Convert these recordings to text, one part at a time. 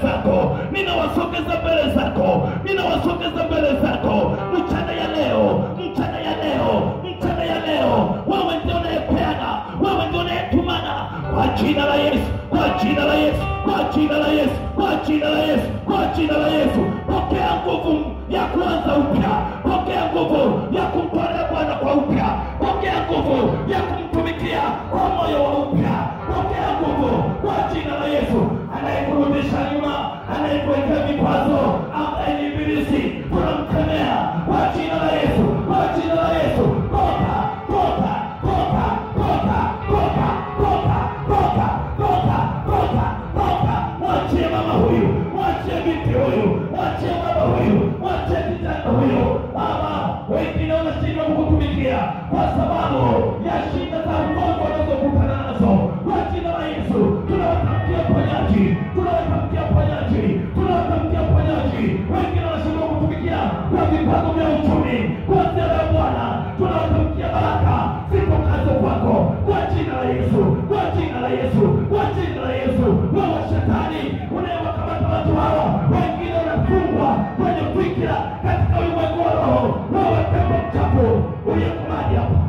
zako, ninawasogeza mbele zako, ninawasogeza mbele zako. Mchana ya leo, mchana ya leo, mchana ya leo, wewe ndio unayepeana, wewe ndio unayetumana. Kwa jina la Yesu, kwa jina la Yesu, kwa jina la Yesu, kwa jina la Yesu, kwa jina la Yesu. Pokea nguvu ya kuanza upya, pokea nguvu ya kumtolea Bwana kwa upya, pokea nguvu ya kumtumikia kwa moyo wa upya, pokea nguvu kwa jina la Yesu. Anayekurudisha nyuma, anayekuwekea vikwazo, ambaye ni ibilisi, tunamkemea kwa jina la Yesu, kwa jina la Yesu. Toka, toka, toka, toka, toka, toka, toka, toka, toka, toka. Mwachie mama huyu, mwachie binti huyu, mwachie baba huyu, mwachie kijana huyu. Mama, wengine wanashindwa kukutumikia kwa sababu ya shida za ugonjwa wanazokutana nazo. Kwa jina la Yesu, tunawatamkia uponyaji, tunawatamkia uponyaji, tunawatamkia uponyaji. Wengine wanashindwa kutumikia kwa vikwazo vya uchumi. Kwa jina la Bwana, tunawatamkia baraka zitokazo kwako. Kwa jina la Yesu, kwa jina la Yesu, kwa jina la Yesu. Wewe shetani unayewakamata watu hawa, wengine wanafungwa kwenye fikira katika ulimwengu wa roho. Wewe pepo mchafu uliyekumadi hapa,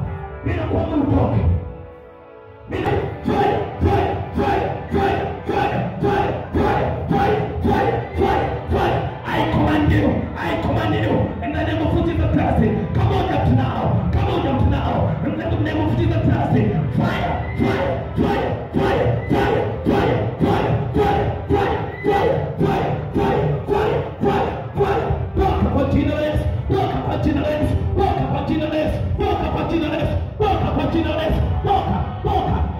ninakuomba utoke. I command you in the name of Jesus Christ. Come on up now, come on up now. In the name of Jesus Christ, fire, fire, fire, fire, fire, fire, fire, fire, fire, fire, fire, fire, fire, fire, fire. Walk upon Jesus, walk upon Jesus, walk upon Jesus, walk upon Jesus, walk upon Jesus, walk, walk.